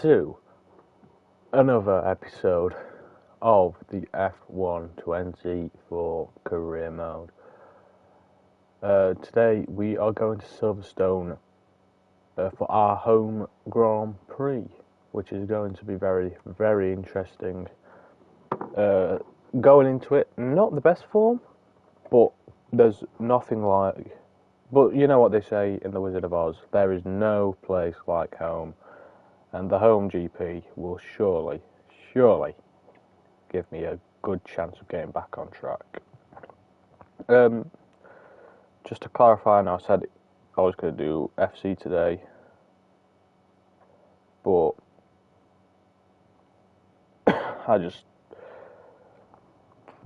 to another episode of the F120 for career mode. Today we are going to Silverstone for our home Grand Prix, which is going to be very, very interesting. Going into it, not the best form, but there's nothing like... But you know what they say in The Wizard of Oz, there is no place like home. And the home GP will surely give me a good chance of getting back on track. Just to clarify, I said I was going to do FC today, but I just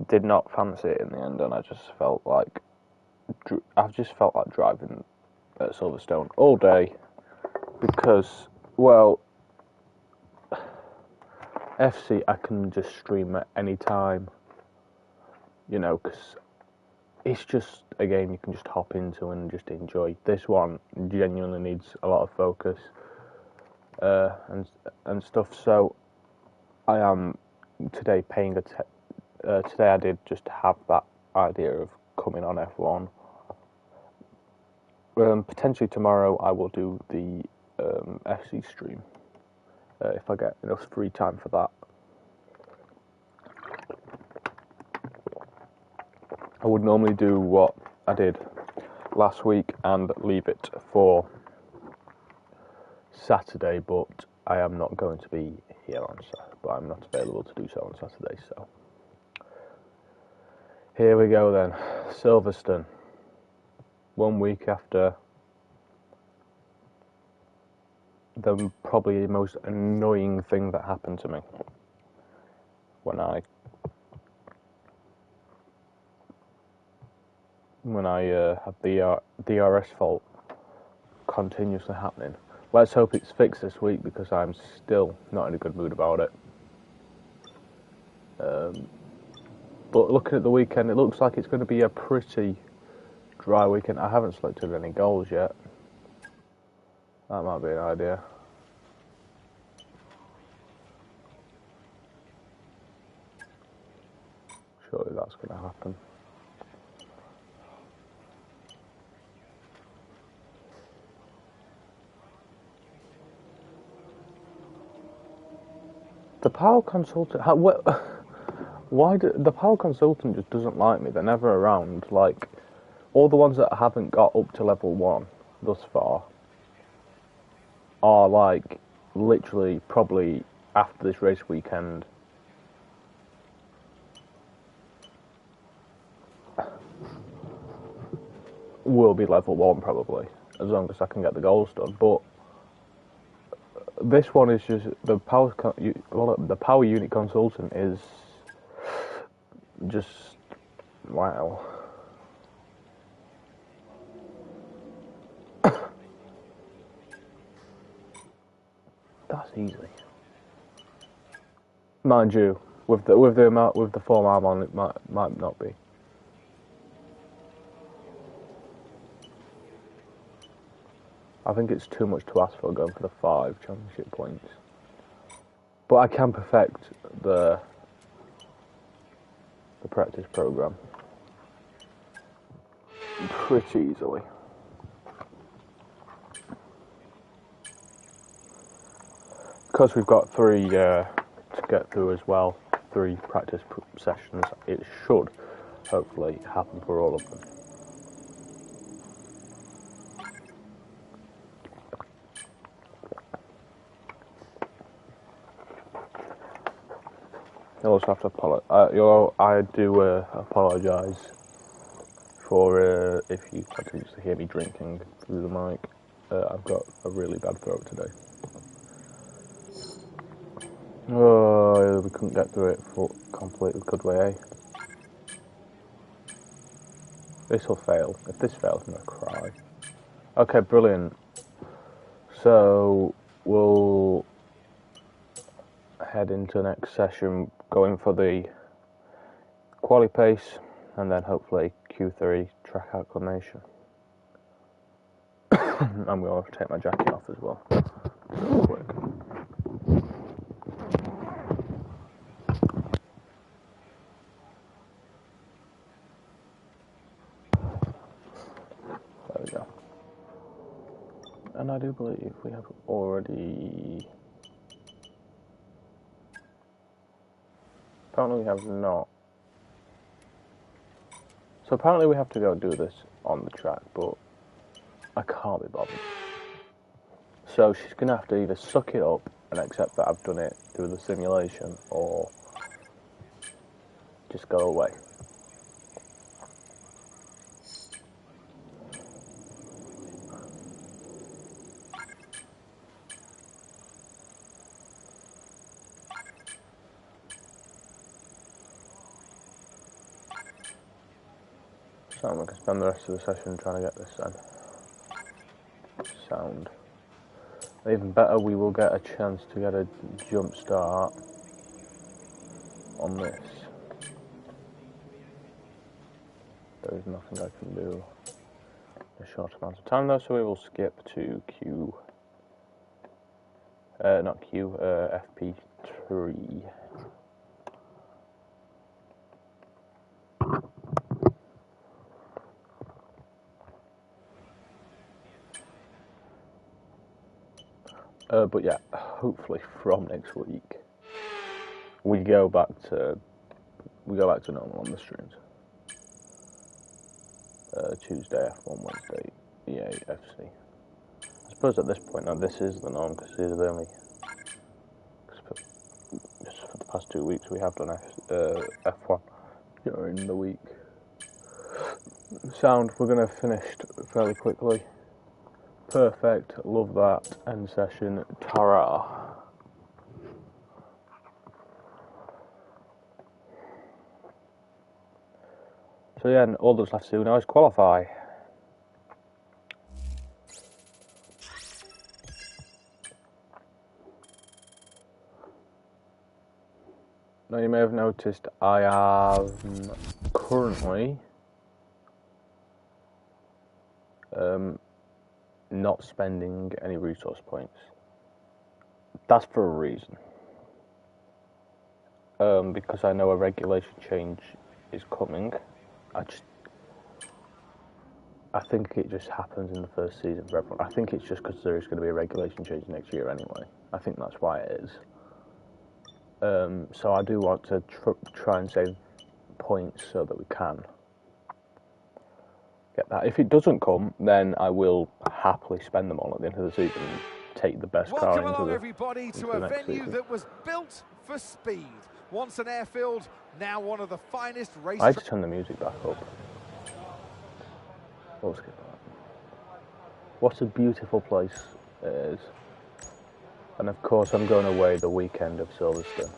did not fancy it in the end, and I've just felt like driving at Silverstone all day because, well, FC I can just stream at any time, you know, because it's just a game you can just hop into and just enjoy. This one genuinely needs a lot of focus and stuff, so I am today paying today I did just have that idea of coming on F1. Potentially tomorrow I will do the FC stream if I get enough free time for that. I would normally do what I did last week and leave it for Saturday, but I am not going to be here on Saturday, but I'm not available to do so on Saturday, so here we go then. Silverstone, 1 week after the probably most annoying thing that happened to me when I had the DRS fault continuously happening. Let's hope it's fixed this week because I'm still not in a good mood about it. But looking at the weekend, it looks like it's going to be a pretty dry weekend. I haven't selected any goals yet. That might be an idea. Surely that's going to happen. The power consultant... Why do the power consultant just doesn't like me? They're never around. Like, all the ones that haven't got up to level 1 thus far are like literally probably after this race weekend. Will be level 1 probably, as long as I can get the goals done. But this one is just the power unit consultant is just wow. That's easy, mind you. With the form I'm on, it might not be. I think it's too much to ask for going for the 5 championship points, but I can perfect the practice program pretty easily. Because we've got 3 to get through as well, 3 practice sessions, it should hopefully happen for all of them. I also have to apologise. I do apologise for if you continue to hear me drinking through the mic. I've got a really bad throat today. Oh, we couldn't get through it completely, could we, eh? This will fail. If this fails, I'm going to cry. Okay, brilliant. So, we'll head into the next session, going for the quali pace, and then hopefully Q3 track acclimation. I'm going to take my jacket off as well. Real quick. And I do believe we have already... Apparently we have not. So apparently we have to go do this on the track, but I can't be bothered. So she's going to have to either suck it up and accept that I've done it through the simulation, or just go away. So I'm going to spend the rest of the session trying to get this then. Sound. Even better, we will get a chance to get a jump start on this. There is nothing I can do in a short amount of time though, so we will skip to FP3. But yeah, hopefully from next week we go back to normal on the streams. Tuesday F1, Wednesday EA FC. I suppose at this point now this is the norm, because these are the only. Just for the past 2 weeks we have done F1 during the week. Sound. We're gonna finish fairly quickly. Perfect, love that. End session, ta-ra. So yeah, and all that's left to do now is qualify. Now you may have noticed I am currently not spending any resource points. That's for a reason. Because I know a regulation change is coming. I think it just happens in the first season for everyone. I think it's just because there is going to be a regulation change next year anyway. I think that's why it is. So I do want to try and save points so that we can get that. If it doesn't come, then I will happily spend them all at the end of the season and take the best car into the Welcome along, everybody, to a venue season. that was built for speed. Once an airfield, now one of the finest race. I had to turn the music back up. Let's get that. What a beautiful place it is. And of course I'm going away the weekend of Silverstone.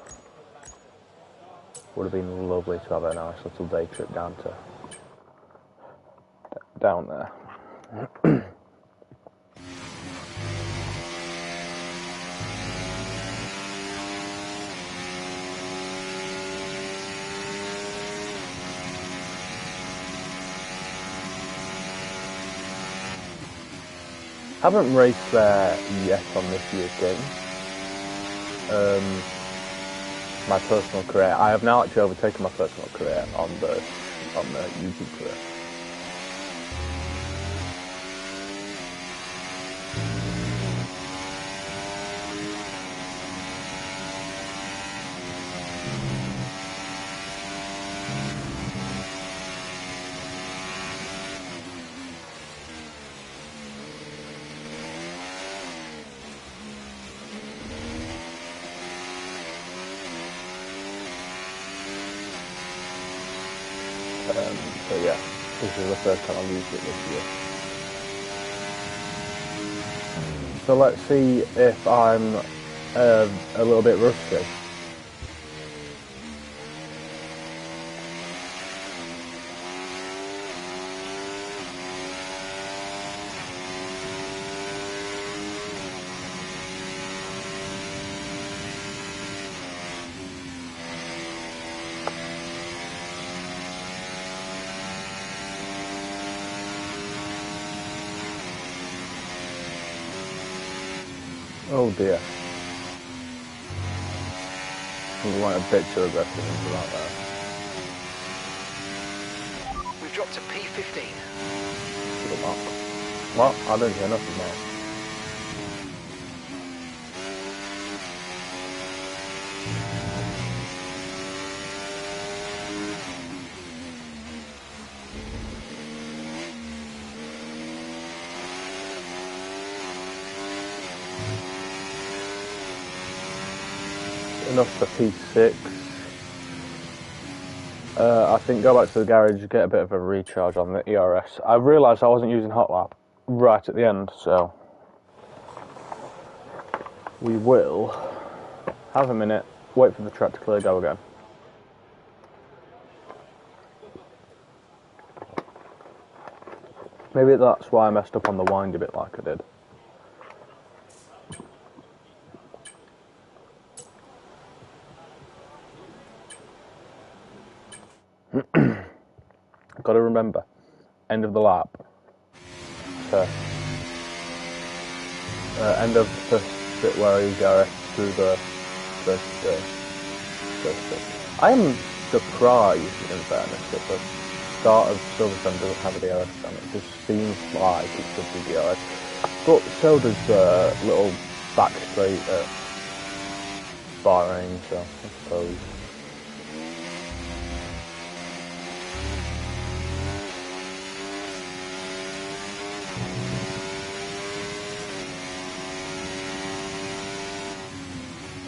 Would have been lovely to have a nice little day trip down there. Haven't raced there yet on this year's game. My personal career. I have now actually overtaken my personal career on the YouTube career. So yeah, this is the first time I've used it this year. So let's see if I'm a little bit rusty. Oh dear. We went a bit too aggressive into that there. We've dropped to P15. Good mark. What? I didn't hear nothing, mate. enough for P6. I think go back to the garage, get a bit of a recharge on the ERS. I realised I wasn't using hot lap right at the end, so we will have a minute, wait for the track to clear, go again. Maybe that's why I messed up on the wind a bit like I did. Got to remember, end of the lap. So, end of the bit where you go through the first bit. I am surprised, in fairness, that the start of Silverstone doesn't have a DRS on it. It just seems like it should be DRS. But so does the little back straight at Bahrain, so I suppose.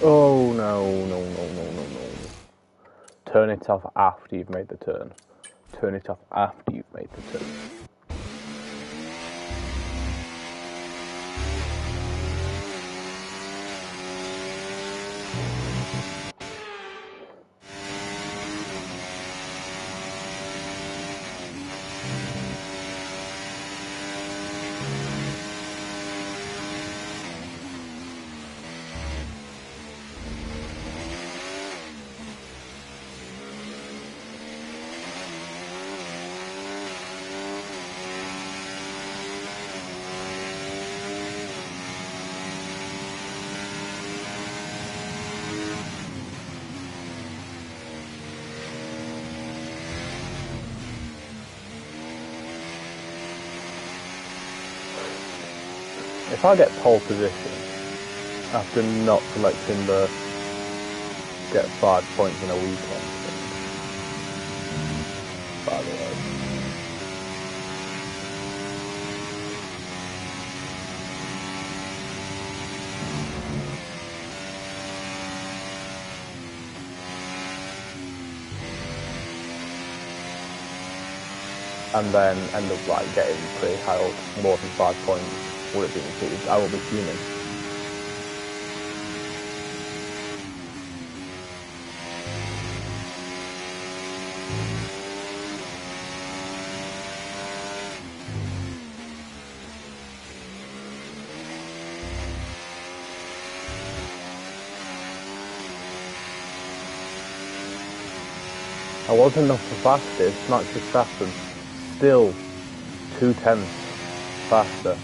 Oh no. Turn it off after you've made the turn. Turn it off after you've made the turn. If I get pole position after not selecting the get 5 points in a weekend, by the way. And then end up like getting pretty high up, more than 5 points. Would it be included? I will be fuming. I wasn't enough for fastest, Max Verstappen still 0.2 faster.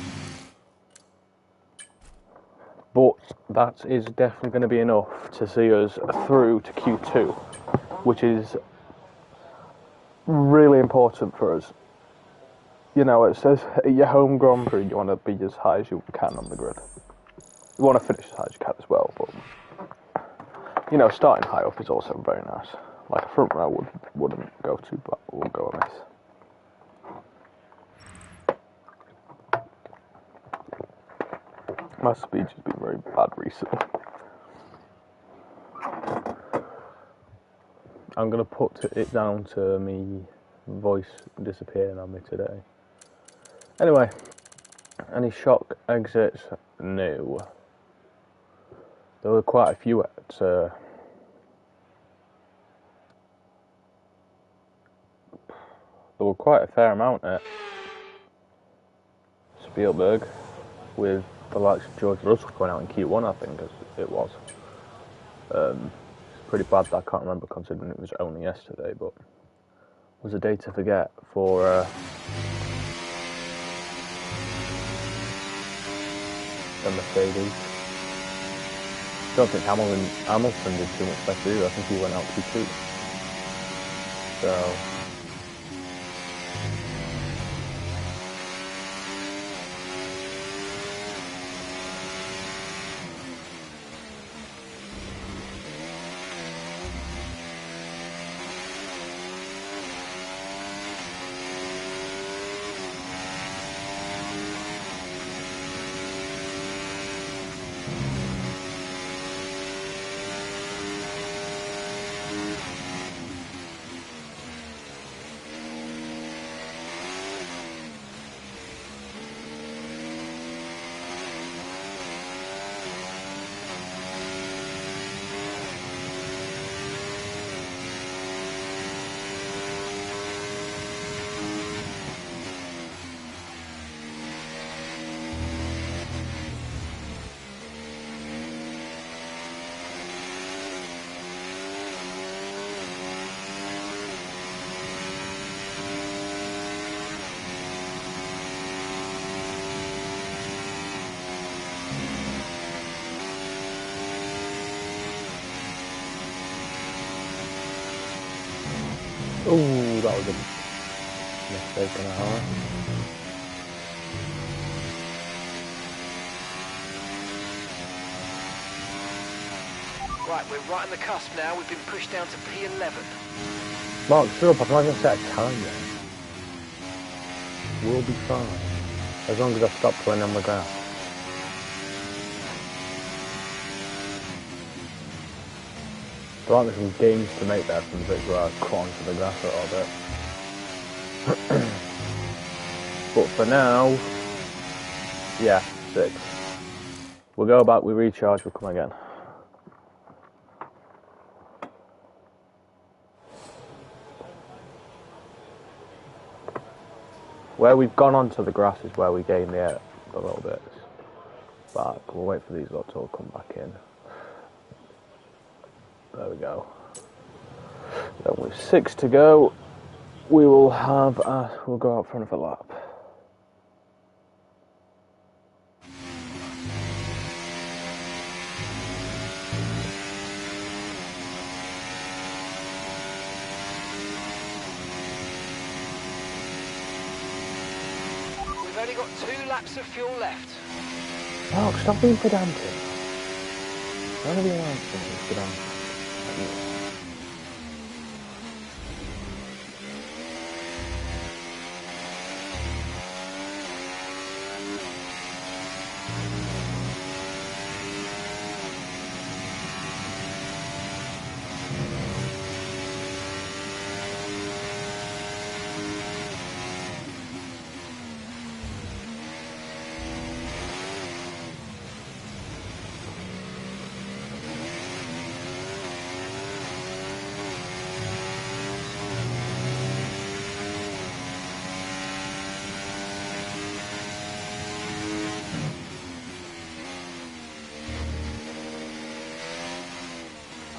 But that is definitely going to be enough to see us through to Q2, which is really important for us. You know, it says at your home Grand Prix you want to be as high as you can on the grid. You want to finish as high as you can as well, but you know, starting high up is also very nice. Like a front row wouldn't go too bad, would go amiss. My speech has been very bad recently. I'm going to put it down to me voice disappearing on me today. Anyway, any shock exits? No. There were quite a few at there were quite a fair amount at Spielberg, with the likes of George Russell going out in Q1, I think, as it was. It's pretty bad that I can't remember, considering it was only yesterday, but it was a day to forget for the Mercedes. Don't think Hamilton did too much better either. I think he went out Q2. So Oh, that was a mistake and a half. Right, we're right on the cusp now. We've been pushed down to P11. Mark, shut up. I'm not going to set a time yet. We'll be fine. As long as I stop playing on the grass. There aren't some games to make there from the bits where I cut onto the grass a little bit. But for now, yeah, 6. We'll go back, we recharge, we'll come again. Where we've gone onto the grass is where we gain the little bits back. We'll wait for these lot to all come back in. There we go. Then with 6 to go, we will have we'll go out front of a lap. We've only got 2 laps of fuel left. Mark, stop being pedantic. None of the announcement is pedantic.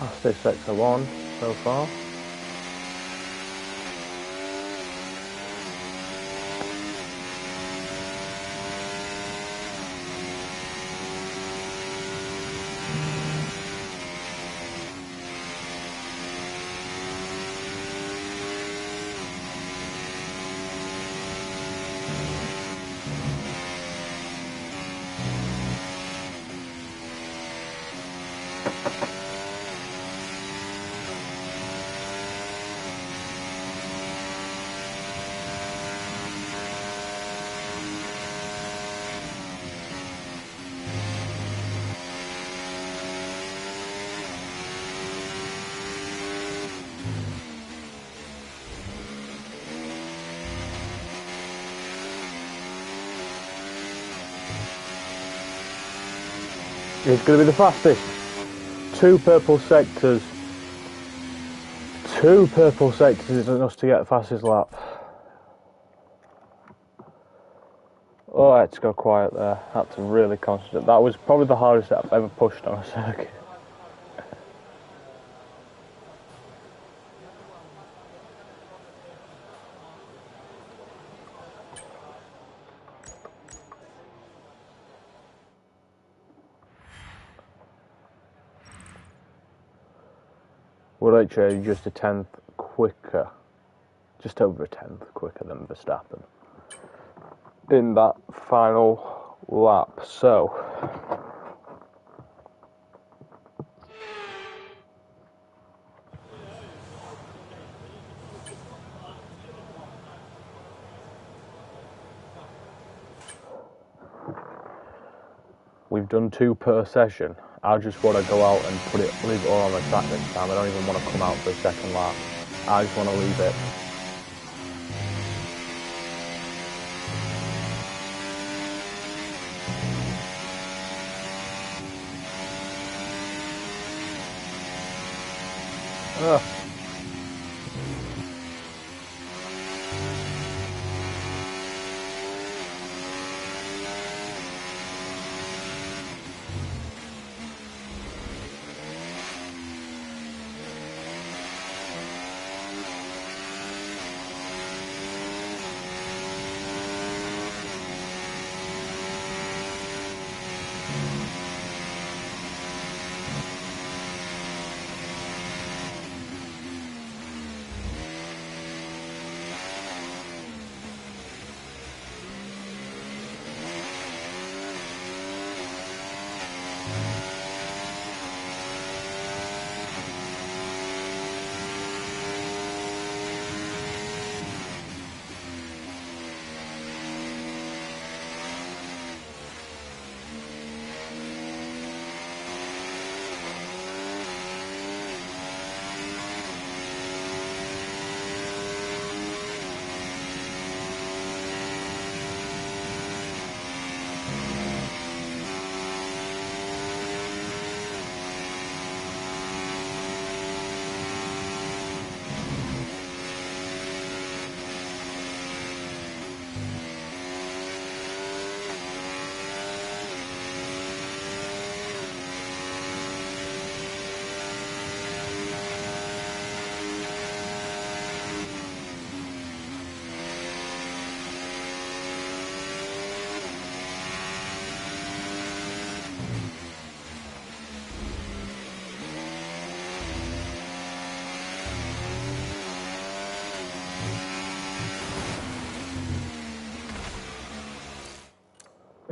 Fastest sector 1 so far. It's going to be the fastest. 2 purple sectors. 2 purple sectors is enough to get the fastest lap. Oh, I had to go quiet there. I had to really concentrate. That was probably the hardest that I've ever pushed on a circuit. We're actually just a 10th quicker, just over a 10th quicker than Verstappen in that final lap. So we've done 2 per session. I just want to go out and leave it all on the track this time. I don't even want to come out for a second lap. I just want to leave it. Ugh.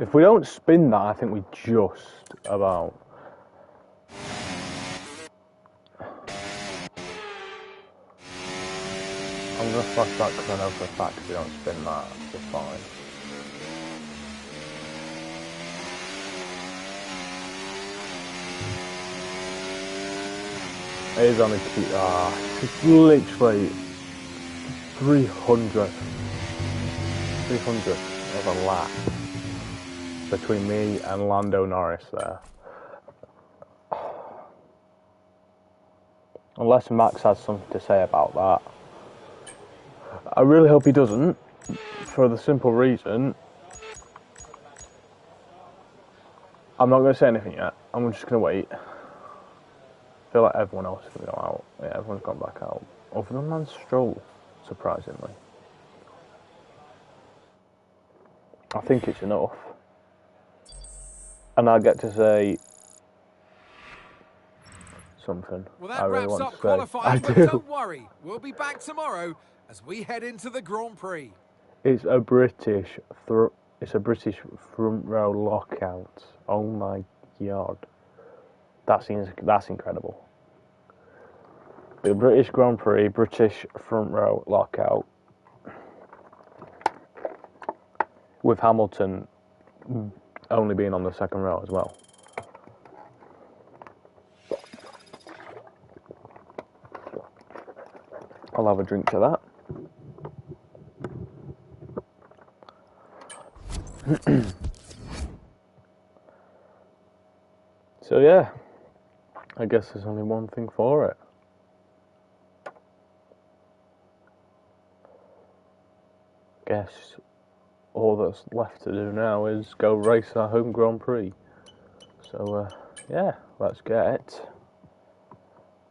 If we don't spin that, I think we just about. I'm going to flash back because I know for a fact if we don't spin that, we're fine. It is on a key. It's literally 300 of a lap between me and Lando Norris there. Unless Max has something to say about that. I really hope he doesn't, for the simple reason I'm not going to say anything yet. I'm just going to wait. I feel like everyone else is going to go out. Yeah, everyone's gone back out. Other than Lance Stroll, surprisingly. I think it's enough. And I get to say something. Well, that I really wraps want up to say. qualifying, but do. don't worry. We'll be back tomorrow as we head into the Grand Prix. It's a British front row lockout. Oh my god. That's incredible. The British Grand Prix, British front row lockout. With Hamilton only being on the second row as well. I'll have a drink to that. So yeah, I guess there's only one thing for it. Guess all that's left to do now is go race our home Grand Prix. So yeah, let's get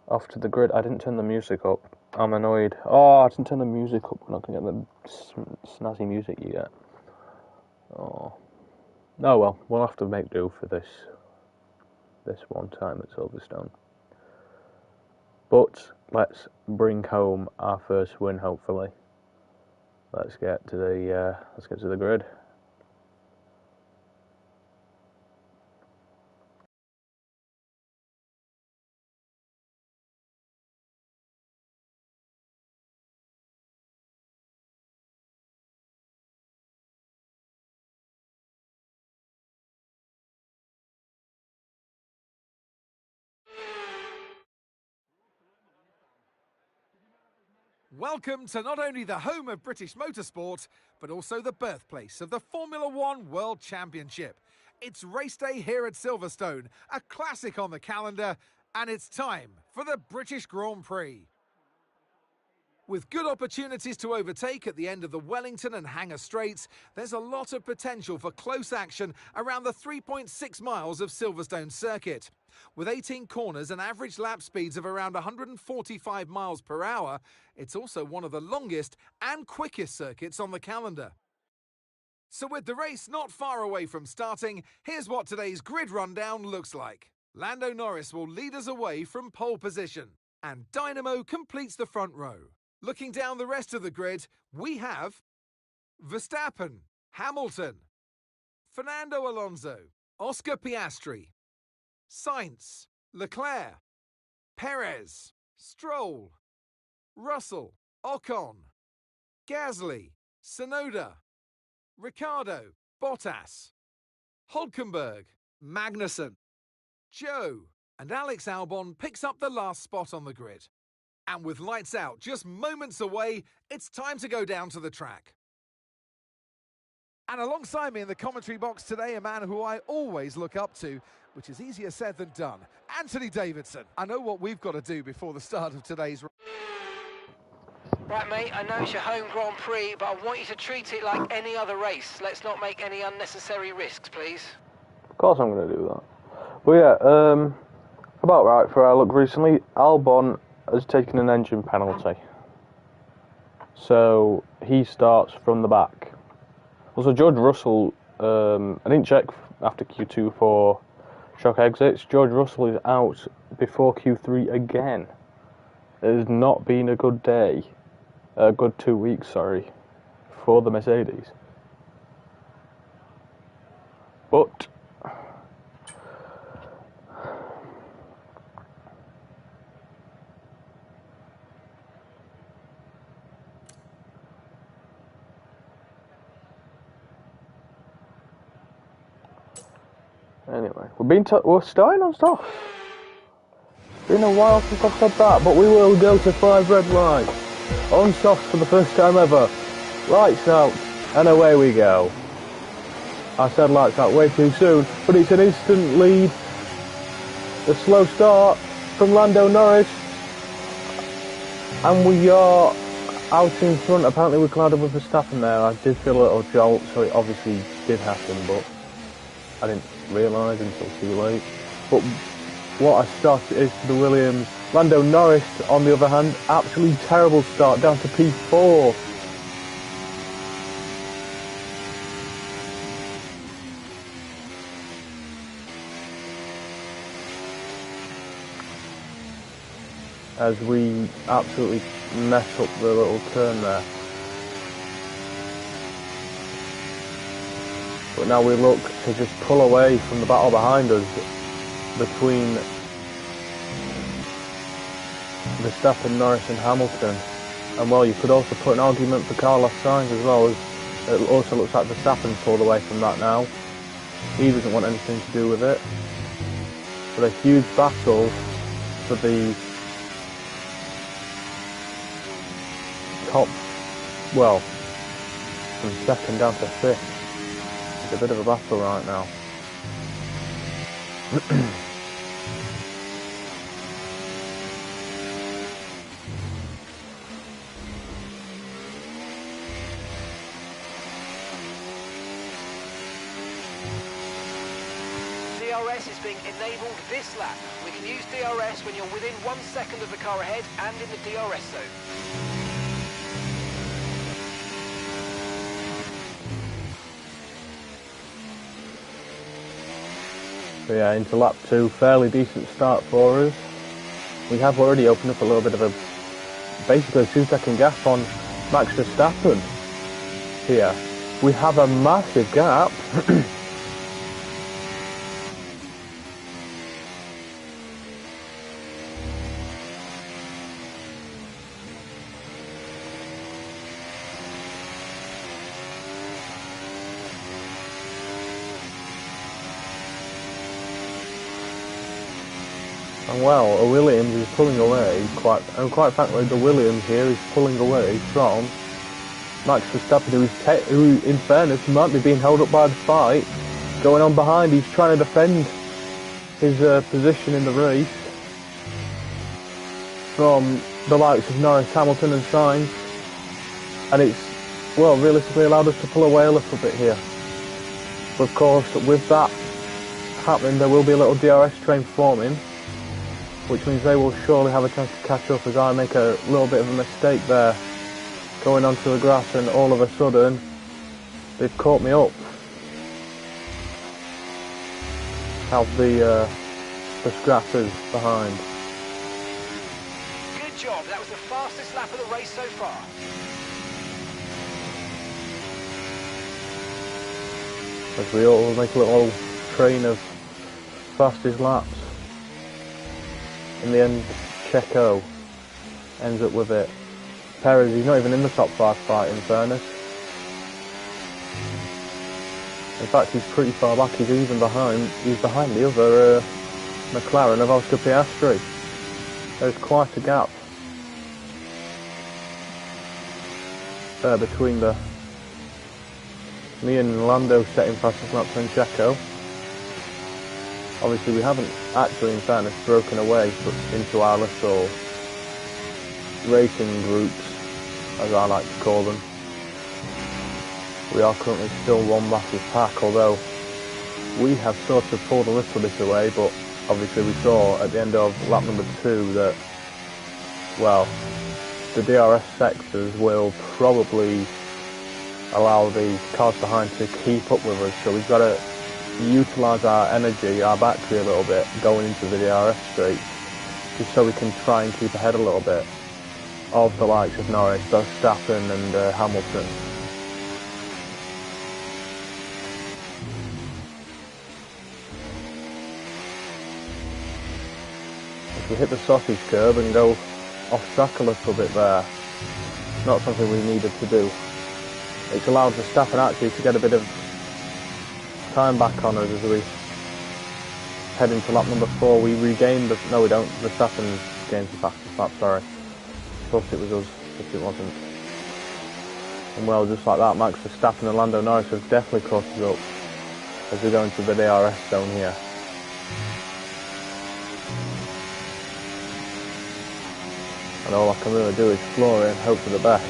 off to the grid. I didn't turn the music up. I'm annoyed. Oh, I didn't turn the music up. We're not going to get the snazzy music you get. Oh well, we'll have to make do for this one time at Silverstone. But let's bring home our first win, hopefully. Let's get to the grid. Welcome to not only the home of British motorsport, but also the birthplace of the Formula One World Championship. It's race day here at Silverstone, a classic on the calendar, and it's time for the British Grand Prix. With good opportunities to overtake at the end of the Wellington and Hangar Straights, there's a lot of potential for close action around the 3.6 miles of Silverstone circuit. With 18 corners and average lap speeds of around 145 miles per hour, it's also one of the longest and quickest circuits on the calendar. So with the race not far away from starting, here's what today's grid rundown looks like. Lando Norris will lead us away from pole position, and Dynamo completes the front row. Looking down the rest of the grid, we have Verstappen, Hamilton, Fernando Alonso, Oscar Piastri, Sainz, Leclerc, Perez, Stroll, Russell, Ocon, Gasly, Tsunoda, Ricciardo, Bottas, Hülkenberg, Magnussen, Joe, and Alex Albon picks up the last spot on the grid. And with lights out just moments away, it's time to go down to the track. And alongside me in the commentary box today, a man who I always look up to, which is easier said than done, Anthony Davidson. I know what we've got to do before the start of today's race. Right, mate, I know it's your home Grand Prix, but I want you to treat it like any other race. Let's not make any unnecessary risks, please. Of course I'm going to do that. But yeah, about right for our look recently, Albon has taken an engine penalty. So he starts from the back. Also, George Russell, I didn't check after Q2 for shock exits. George Russell is out before Q3 again. It has not been a good day. A good 2 weeks, sorry, for the Mercedes. But anyway, we're starting on soft. Been a while since I've said that, but we will go to 5 red lights on soft for the first time ever. Lights out, and away we go. I said lights out way too soon, but it's an instant lead. A slow start from Lando Norris, and we are out in front. Apparently we collided with Verstappen there. I did feel a little jolt, so it obviously did happen, but I didn't realise until too late. But what I started is the Williams. Lando Norris, on the other hand, absolutely terrible start, down to P4. As we absolutely mess up the little turn there. But now we look to just pull away from the battle behind us between Verstappen, Norris and Hamilton. And well, you could also put an argument for Carlos Sainz as well, as it also looks like Verstappen pulled away from that now. He doesn't want anything to do with it. But a huge battle for the top, well, from second down to fifth. It's a bit of a battle right now. DRS is being enabled this lap. We can use DRS when you're within 1 second of the car ahead and in the DRS zone. So yeah, into lap 2, fairly decent start for us. We have already opened up a little bit of basically a 2-second gap on Max Verstappen here. We have a massive gap. And well, a Williams is pulling away quite frankly, the Williams here is pulling away from Max Verstappen, who in fairness might be being held up by the fight going on behind. He's trying to defend his position in the race from the likes of Norris, Hamilton and Sainz, and it's, well, realistically allowed us to pull away a little bit here. But of course, with that happening, there will be a little DRS train forming, which means they will surely have a chance to catch up as I make a little bit of a mistake there going onto the grass, and all of a sudden they've caught me up. Have the scrappers behind. Good job, that was the fastest lap of the race so far. As we all make a little train of fastest laps. In the end, Checo ends up with it. Perez, he's not even in the top 5 fight, in fairness. In fact, he's pretty far back. He's behind the other McLaren of Oscar Piastri. There's quite a gap there between me and Lando setting fastest laps and Checo. Obviously we haven't actually, in fairness, broken away into our little racing groups, as I like to call them. We are currently still one massive pack, although we have sort of pulled a little bit away, but obviously we saw at the end of lap number 2 that, well, the DRS sectors will probably allow the cars behind to keep up with us, so we've got to utilise our energy, our battery a little bit going into the DRS straight, just so we can try and keep ahead a little bit of the likes of Norris, Verstappen and Hamilton. We hit the sausage curb and go off track a little bit there. Not something we needed to do. It's allowed Verstappen actually to get a bit of time back on us as we head into lap number 4. We regained the... No, we don't. Verstappen gains the fastest lap, sorry. Thought it was us, but it wasn't. And well, just like that, Max Verstappen and Lando Norris have definitely caught us up as we go into the DRS zone here. And all I can really do is floor it and hope for the best.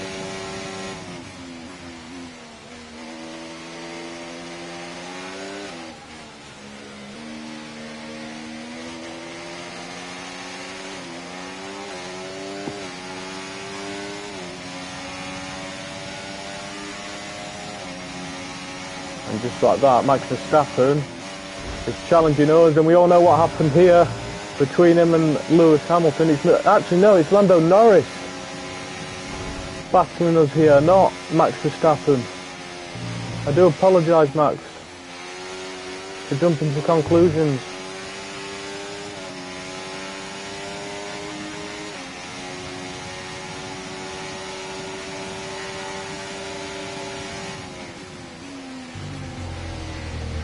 And just like that, Max Verstappen is challenging us, and we all know what happened here between him and Lewis Hamilton. It's Lando Norris battling us here, not Max Verstappen. I do apologise, Max, for jumping to conclusions.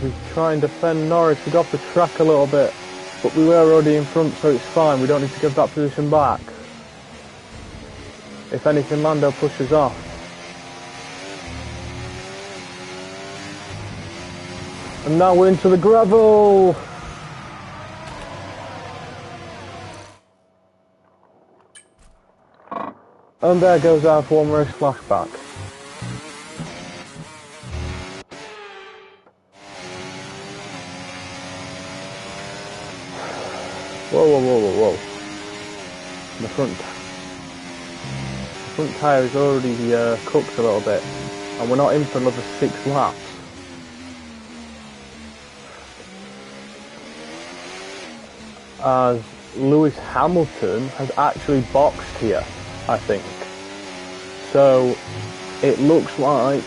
We try and defend Norris. We got off the track a little bit, but we were already in front, so it's fine. We don't need to give that position back. If anything, Lando pushes off. And now we're into the gravel. And there goes our F1 race flashback. Whoa. The front tyre is already cooked a little bit, and we're not in for another 6 laps. As Lewis Hamilton has actually boxed here, I think. So it looks like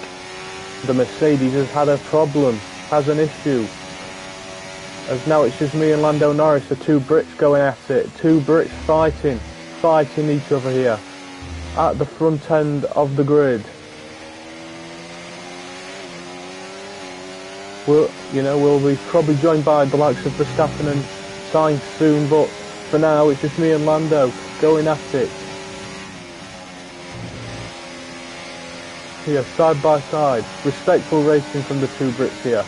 the Mercedes has had a problem, has an issue. As now it's just me and Lando Norris, the two Brits going at it. Two Brits fighting each other here at the front end of the grid. We'll be probably joined by the likes of Verstappen and Sainz soon, but for now it's just me and Lando going at it. Here, side by side. Respectful racing from the two Brits here.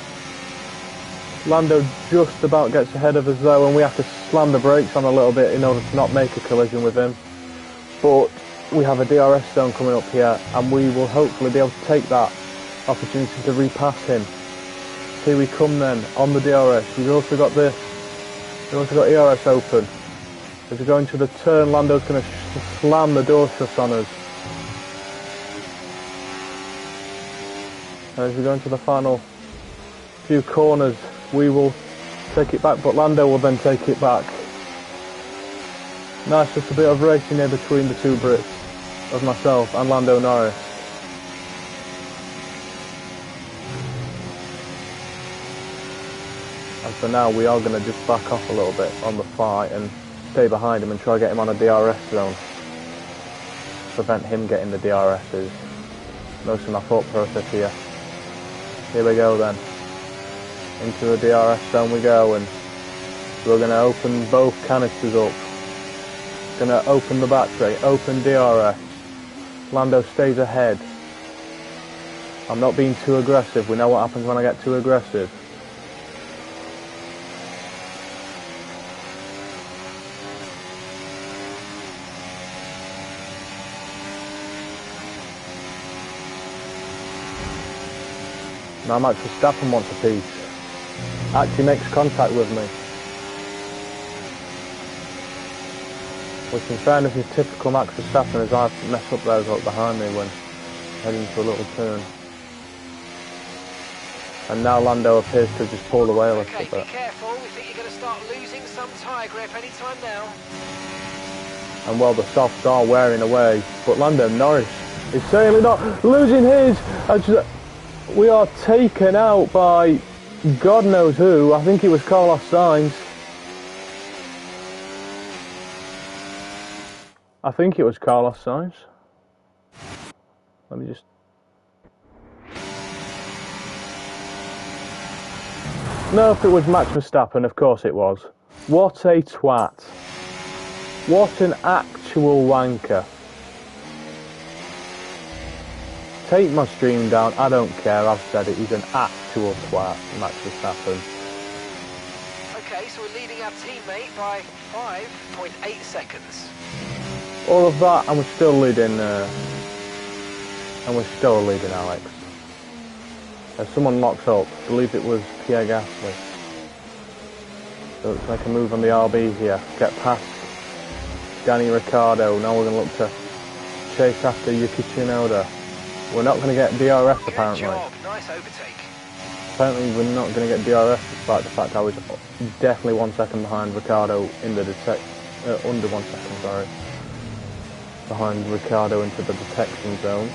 Lando just about gets ahead of us though, and we have to slam the brakes on a little bit in order to not make a collision with him. But we have a DRS zone coming up here, and we will hopefully be able to take that opportunity to repass him. Here we come then, on the DRS. We've also got ERS open. As we go into the turn, Lando's going to slam the door shut on us. And as we go into the final few corners, we will take it back, but Lando will then take it back. Nice, just a bit of racing here between the two Brits, of myself and Lando Norris. And for now, we are going to just back off a little bit on the fight and stay behind him and try to get him on a DRS zone. Prevent him getting the DRSs. Most of my thought process here. Here we go then. Into the DRS zone we go, and we're going to open both canisters up. Going to open the battery, open DRS. Lando stays ahead. I'm not being too aggressive. We know what happens when I get too aggressive. Now Max Verstappen wants a piece. Actually makes contact with me. Which in fairness is typical Max Verstappen, as I mess up those up behind me when heading to a little turn. And now Lando appears to just pull away a little bit. Be careful, we think you're going to start losing some tyre grip any time now. And well, the softs are wearing away, but Lando Norris is certainly not losing his. We are taken out by God knows who. I think it was Carlos Sainz. I think it was Carlos Sainz. Let me just... No, if it was Max Verstappen, of course it was. What a twat. What an actual wanker. Take my stream down, I don't care, I've said it, he's an actual twat, Max Verstappen. Okay, so we're leading our teammate by 5.8 seconds. All of that, and we're still leading, Alex. As someone locks up, I believe it was Pierre Gasly. So let's make a move on the RB here, get past Danny Ricciardo, now we're going to look to chase after Yuki Tsunoda. We're not going to get DRS apparently. Good job, nice overtake. Apparently we're not going to get DRS despite the fact I was definitely 1 second behind Ricciardo in the under 1 second, sorry. Behind Ricciardo into the detection zone.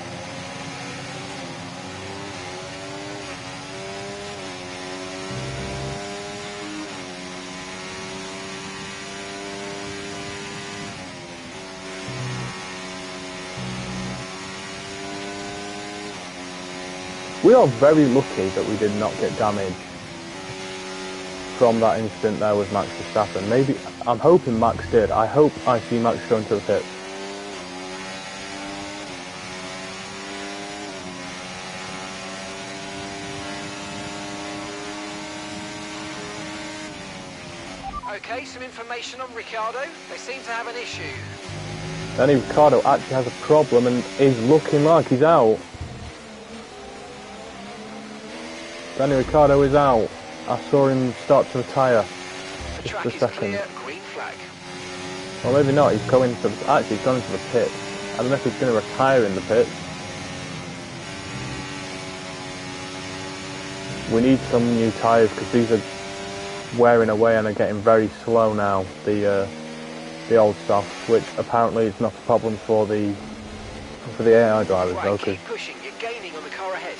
We are very lucky that we did not get damage from that incident there with Max Verstappen. Maybe, I'm hoping Max did. I hope I see Max go into the pit. Okay, some information on Ricciardo. They seem to have an issue. Danny Ricciardo actually has a problem and is looking like he's out. Danny Ricciardo is out. I saw him start to retire. The track Just a is second. clear, green flag. Well, maybe not. He's going to. Actually, he's gone into the pit. I don't know if he's going to retire in the pit. We need some new tyres because these are wearing away and are getting very slow now. The old stuff, which apparently is not a problem for the AI drivers Right, though. keep pushing. You're gaining on the car ahead.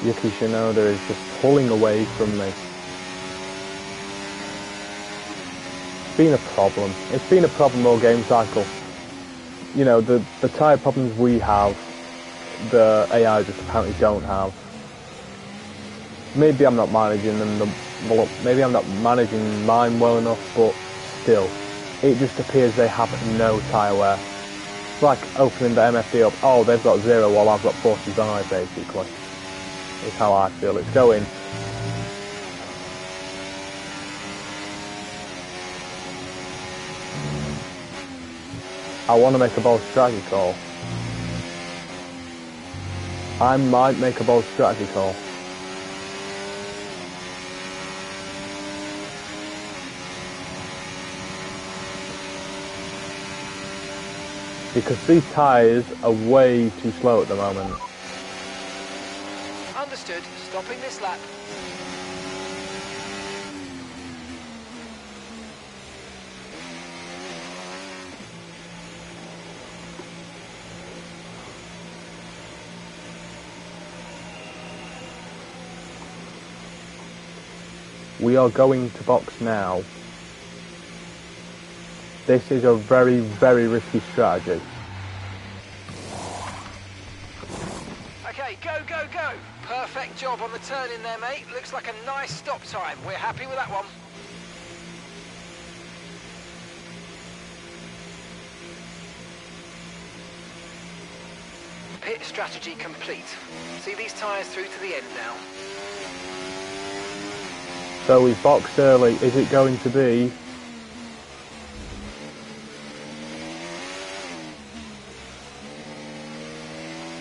Yuki Tsunoda is just pulling away from me. It's been a problem. It's been a problem all game cycle. You know, the tyre problems we have, the AI just apparently don't have. Maybe I'm not managing them, well, maybe I'm not managing mine well enough, but still, it just appears they have no tyre wear. It's like opening the MFD up, oh, they've got 0 while I've got 45 basically. Is how I feel it's going. I want to make a bold strategy call. I might make a bold strategy call. Because these tyres are way too slow at the moment. Understood. Stopping this lap. We are going to box now. This is a very, very risky strategy. Okay, go, go, go. Perfect job on the turn in there, mate. Looks like a nice stop time. We're happy with that one. Pit strategy complete. See these tyres through to the end now. So we boxed early. Is it going to be?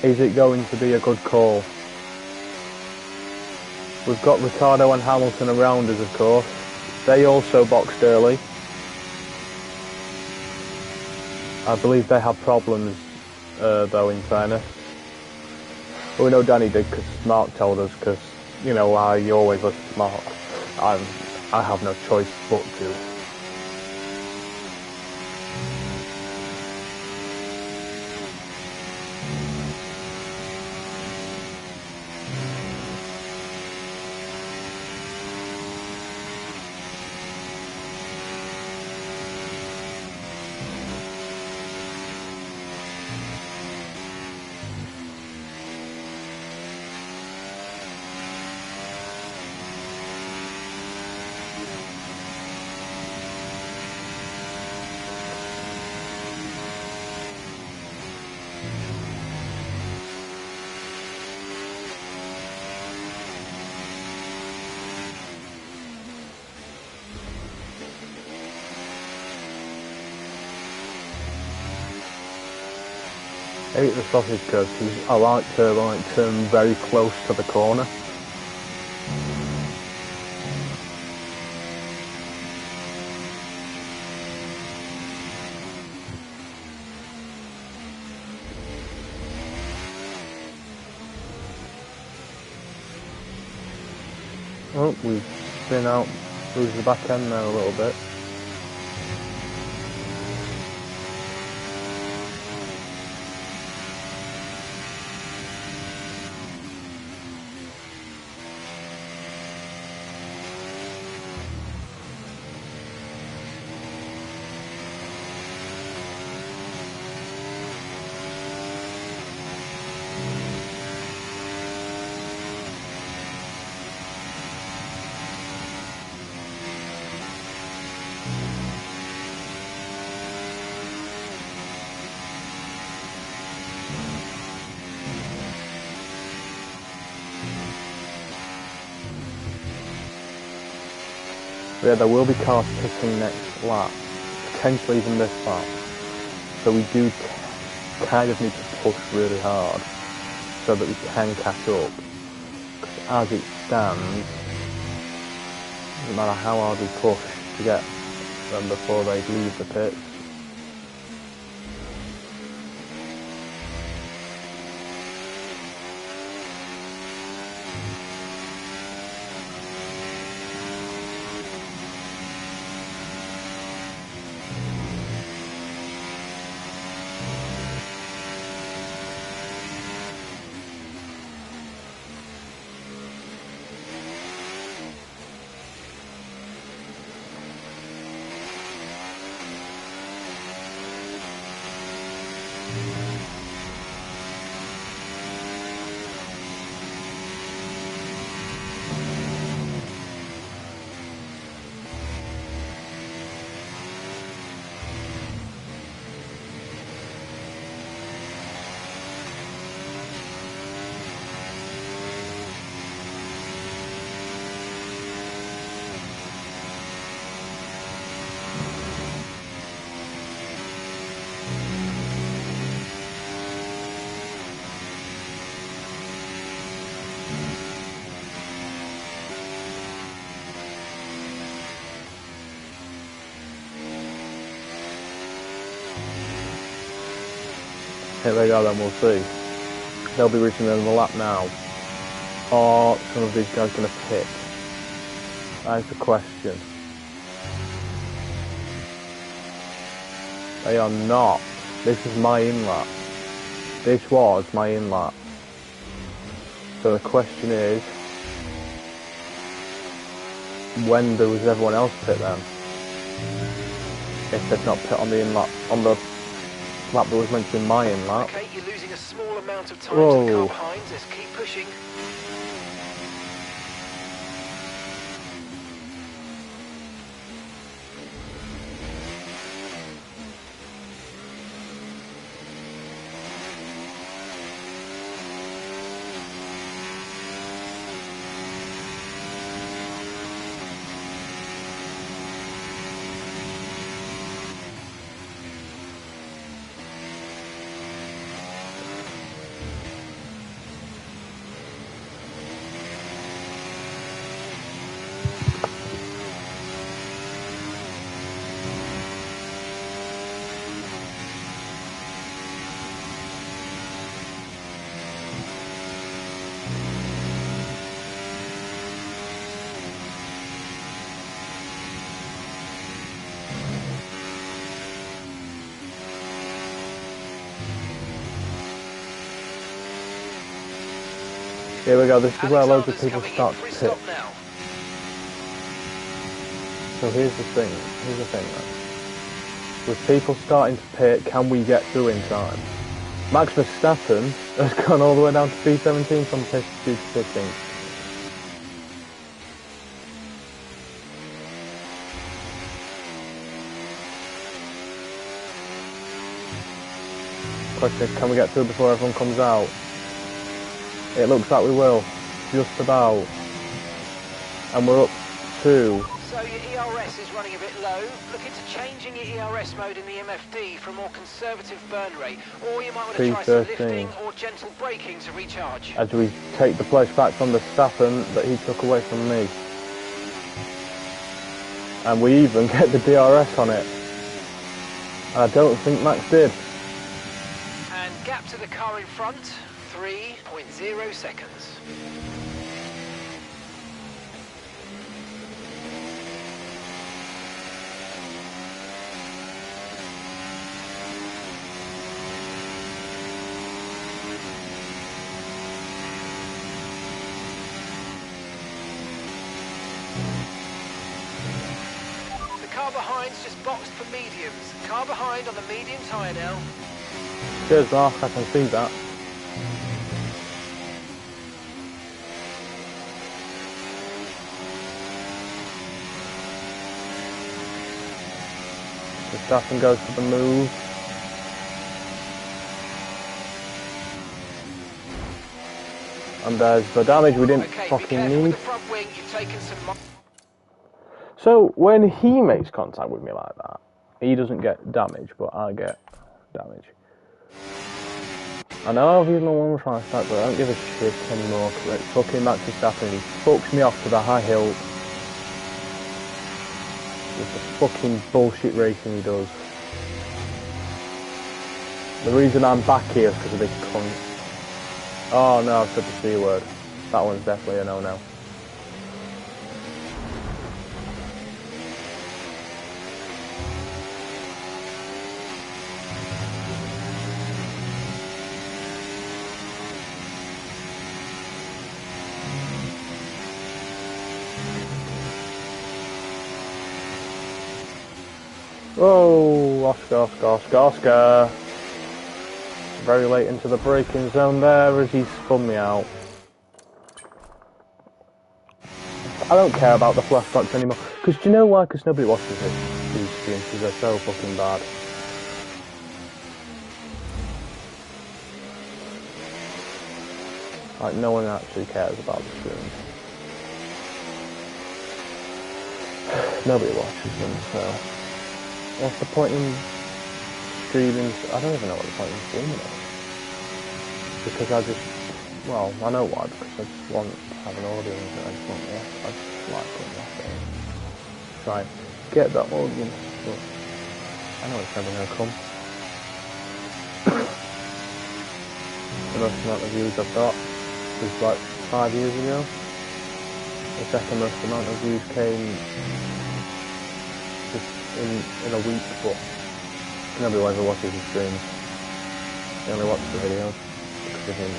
Is it going to be a good call? We've got Ricciardo and Hamilton around us, of course. They also boxed early. I believe they have problems, though, in fairness. But we know Danny did because Mark told us, because, you know, I always listen to Mark. I have no choice but to. I eat the sausage because I like to turn very close to the corner. Oh, we've been out, lose the back end there a little bit. Yeah, there will be cars pitting next lap, potentially even this lap. So we do kind of need to push really hard so that we can catch up. Because as it stands, no matter how hard we push to get them before they leave the pits, here they go then, we'll see. They'll be reaching the end of the lap now. Are some of these guys going to pit? That is the question. They are not. This is my in-lap. This was my in-lap. So the question is, when does everyone else pit then? If they've not pit on the in-lap, on the lap that was meant to be my in-lap. Okay, you're losing a small amount of time Whoa. to the car behind. Let's keep pushing. Here we go, this is where loads of people start to pit. Stop now. So here's the thing then. With people starting to pit, can we get through in time? Max Verstappen has gone all the way down to P17 from pit due to pitting. Question is, can we get through before everyone comes out? It looks like we will, just about. And we're up to So your ERS is running a bit low. Look into changing your ERS mode in the MFD for a more conservative burn rate, or you might want to try some lifting or gentle braking to recharge. As we take the place back from the Stappen that he took away from me. And we even get the DRS on it. I don't think Max did. And gap to the car in front, 3.0 seconds. Car behind's just boxed for mediums. Car behind on the medium tyre now. Cheers, Mark, I can see that. The Staffen goes for the move. And there's the damage we didn't fucking need. With the front wing, you've taken some. So when he makes contact with me like that, he doesn't get damage, but I get damage. I know I've used my one try stack, but I don't give a shit anymore. Cause it's fucking Max Verstappen, he fucks me off to the high hill. With the fucking bullshit racing he does. The reason I'm back here is because of this cunt. Oh no, I've said the C word. That one's definitely a no-no. Oh, Oscar. Very late into the braking zone there as he spun me out. I don't care about the flashbacks anymore. Because do you know why? Because nobody watches it. These streams, because they're so fucking bad. Like, no one actually cares about the streams. Nobody watches them, so... What's the point in streaming? I don't even know what the point in streaming is. Because I just, well, I know why, because I just want to have an audience and I just want to, I just like putting that in. Try and get that audience, but I know it's never going to come. The most amount of views I've got was like 5 years ago. The second most amount of views came just in a week, but nobody ever watches the streams. They only watch the videos because of him.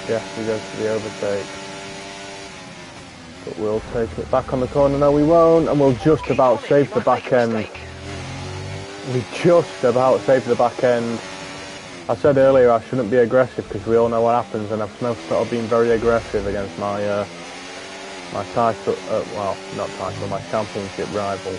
Yes, we go to the overtake. But we'll take it back on the corner. No, we won't, and we'll just about save the back end. We just about saved the back end. I said earlier I shouldn't be aggressive because we all know what happens, and I've most sort of been very aggressive against my my title, well, not title, my championship rival.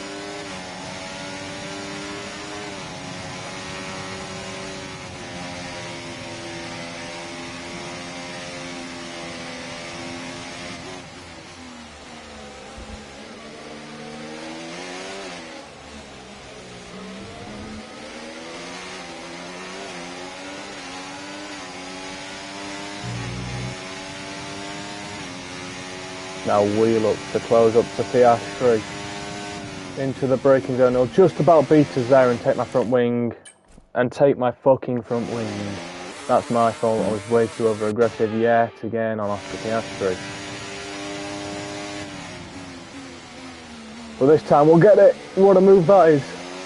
Now wheel up to close up to Piastri. Into the braking zone. He'll just about beat us there and take my front wing. And take my fucking front wing. That's my fault. I was way too over aggressive yet again on Oscar Piastri. But this time we'll get it. What a move that is.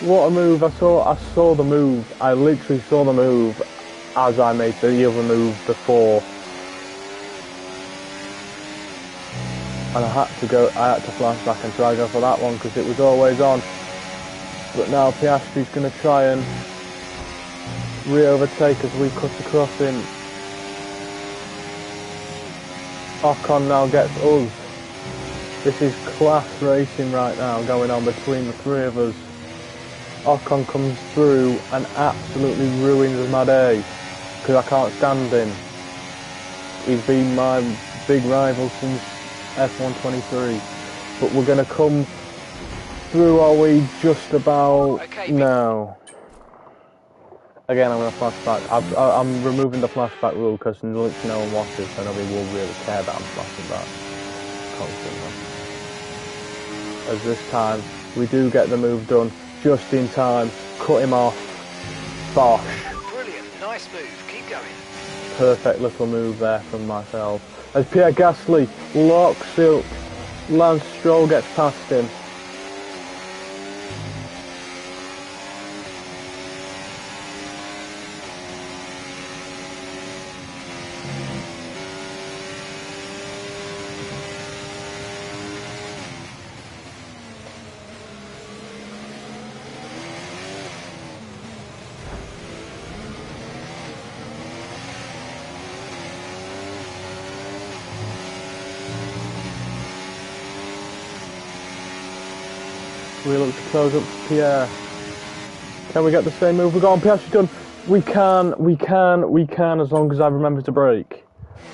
What a move. I saw the move. I literally saw the move as I made the other move before. And I had to flash back and try to go for that one because it was always on. But now Piastri's going to try and re-overtake as we cut across him. Ocon now gets us. This is class racing right now going on between the three of us. Ocon comes through and absolutely ruins my day because I can't stand him. He's been my big rival since F1 23. But we're going to come through, are we? Just about? Okay. No. Again, I'm going to flashback. I'm removing the flashback rule because no one watches, so nobody will really care that I'm flashing back constantly. As this time, we do get the move done just in time. Cut him off. Bosh. Brilliant. Nice move. Keep going. Perfect little move there from myself. As Pierre Gasly locks up, Lance Stroll gets past him. We look to close up Pierre. Can we get the same move we got on Piastri done? We can, as long as I remember to brake.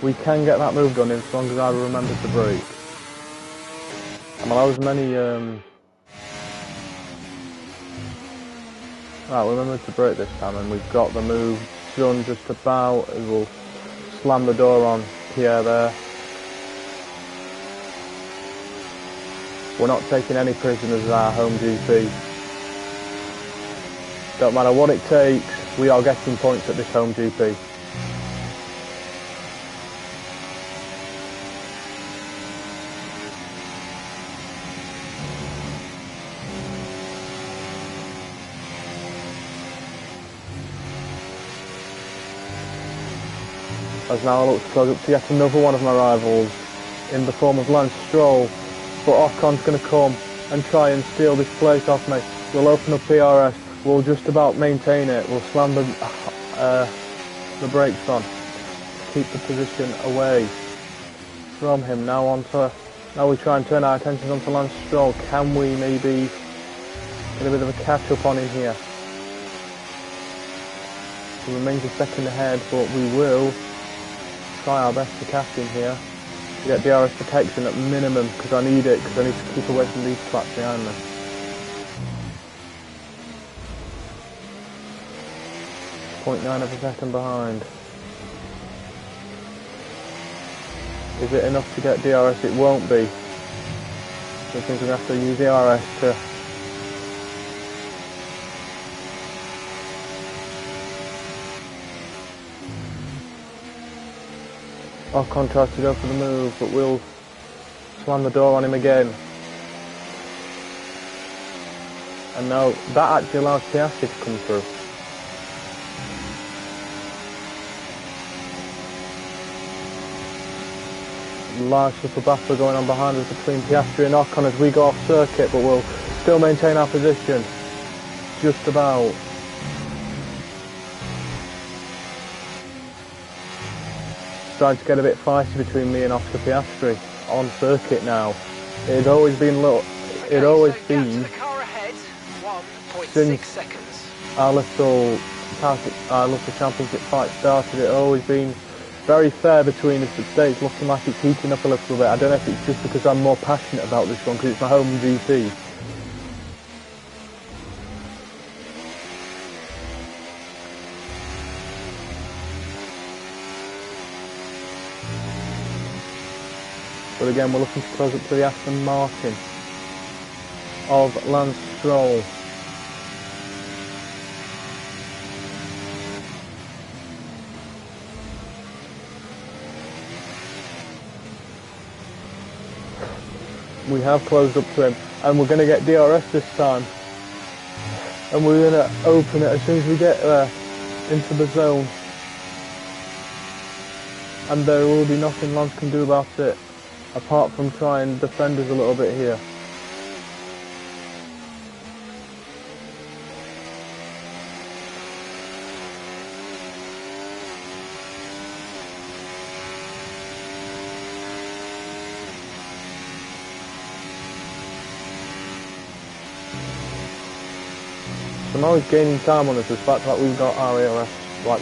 We can get that move done as long as I remember to brake. I'm allowed as many, Right, remember to brake this time, and we've got the move done just about. We'll slam the door on Pierre there. We're not taking any prisoners at our home GP. Don't matter what it takes, we are getting points at this home GP. As now I look to close up to yet another one of my rivals in the form of Lance Stroll. But Ocon's going to come and try and steal this place off me. We'll open up PRS. We'll just about maintain it. We'll slam the brakes on. Keep the position away from him. Now we try and turn our attention onto Lance Stroll. Can we maybe get a bit of a catch up on him here? He remains a second ahead, but we will try our best to catch him here. To get DRS protection at minimum, because I need it, because I need to keep away from these tracks behind me. .9 of a second behind. Is it enough to get DRS? It won't be. So I think we're going to have to use DRS to Ocon tries to go for the move, but we'll slam the door on him again. And now that actually allows Piastri to come through. Large little battle going on behind us between Piastri and Ocon as we go off circuit, but we'll still maintain our position. Just about. Starting to get a bit feisty between me and Oscar Piastri on circuit now. It had always been been the car ahead, 1.6 since seconds. our little championship fight started. It had always been very fair between us, but today it's looking like it's heating up a little bit. I don't know if it's just because I'm more passionate about this one because it's my home GP. But again, we're looking to close up to the Aston Martin of Lance Stroll. We have closed up to him, and we're going to get DRS this time. And we're going to open it as soon as we get there into the zone. And there will be nothing Lance can do about it, apart from try and defend us a little bit here. I'm always gaining time on this, the fact that we've got our ARS like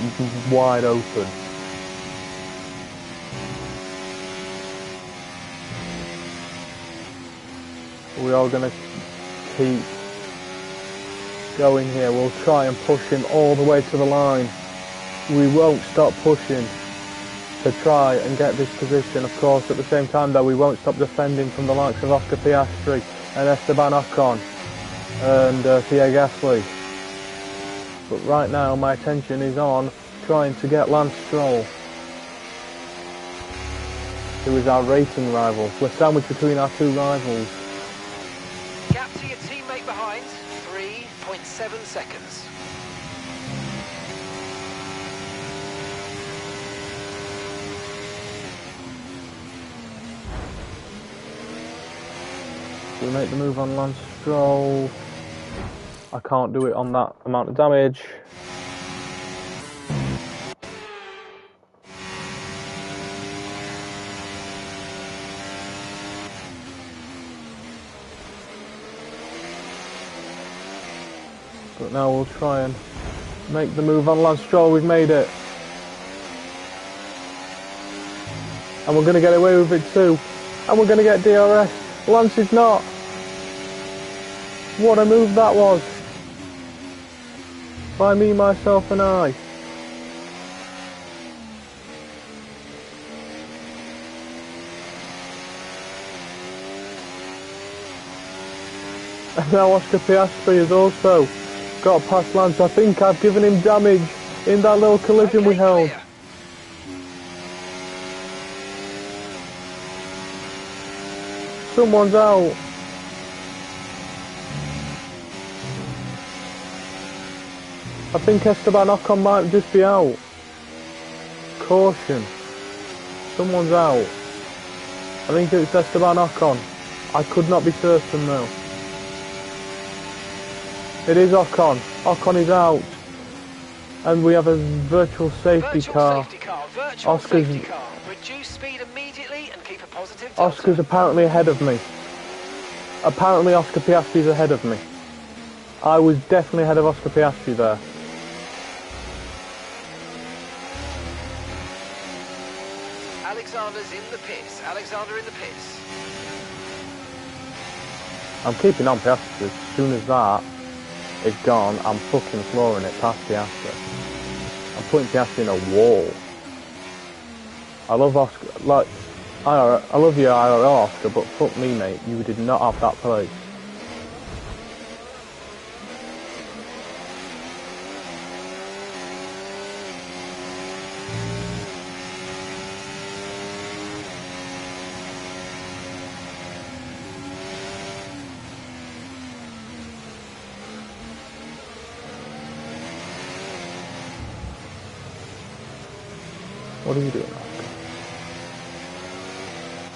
wide open. We are going to keep going here. We'll try and push him all the way to the line. We won't stop pushing to try and get this position. Of course, at the same time though, we won't stop defending from the likes of Oscar Piastri and Esteban Ocon and Pierre Gasly. But right now my attention is on trying to get Lance Stroll, who is our racing rival. We're sandwiched between our two rivals. Gap to your teammate behind, 3.7 seconds. We make the move on Lance Stroll. I can't do it on that amount of damage. But now we'll try and make the move on Lance Stroll. We've made it. And we're going to get away with it too. And we're going to get DRS. Lance is not. What a move that was. By me, myself and I. And now Oscar Piastri has also got past Lance. I think I've given him damage in that little collision we held. Clear. Someone's out. I think Esteban Ocon might just be out. Caution. Someone's out. I think it's Esteban Ocon. I could not be certain though. It is Ocon. Ocon is out. And we have a virtual safety car. Oscar's Reduce speed immediately and keep a positive delta. Oscar's apparently ahead of me. Apparently Oscar Piastri's ahead of me. I was definitely ahead of Oscar Piastri there. Alexander's in the pits. Alexander in the pits. I'm keeping on Piastri. As soon as that is gone, I'm fucking flooring it past Piastri. I'm putting Piastri in a wall. I love Oscar, like, I love you IRL Oscar, but fuck me mate, you did not have that place. What are you doing, Oscar?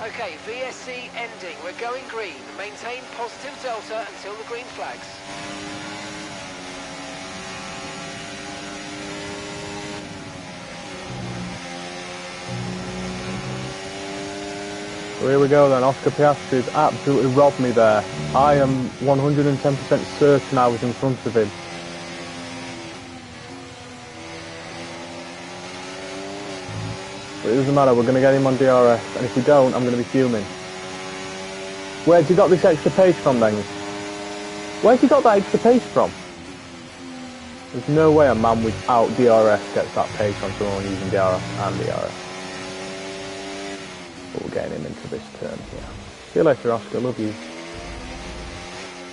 Okay, VSC ending. We're going green. Maintain positive delta until the green flags. So here we go then. Oscar Piastri's absolutely robbed me there. I am 110% certain I was in front of him. But it doesn't matter, we're going to get him on DRS, and if we don't, I'm going to be fuming. Where's he got this extra pace from then? Where's he got that extra pace from? There's no way a man without DRS gets that pace on someone using DRS and DRS. But we're getting him into this turn here. See you later, Oscar, love you.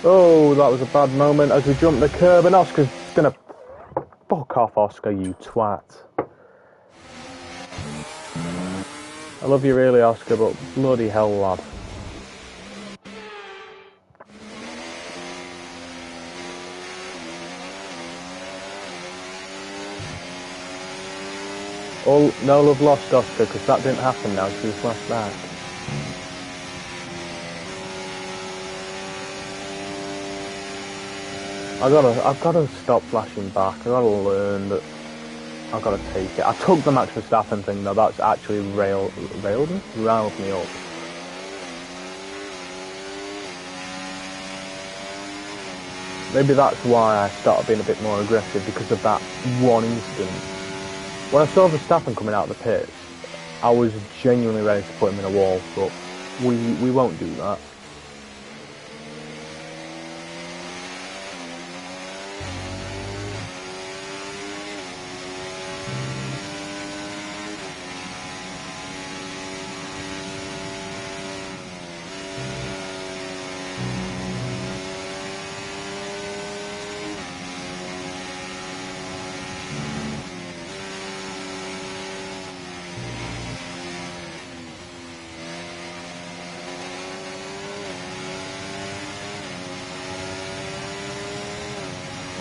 Oh, that was a bad moment as we jump the curb, and Oscar's going to... Fuck off, Oscar, you twat. I love you really, Oscar, but bloody hell, lad. Oh, no love lost, Oscar, because that didn't happen now, so we flashed back. I've gotta stop flashing back. I've gotta learn that I've got to take it. I took the Max Verstappen thing though, that's actually riled me up. Maybe that's why I started being a bit more aggressive, because of that one instance. When I saw Verstappen coming out of the pits, I was genuinely ready to put him in a wall, but we won't do that.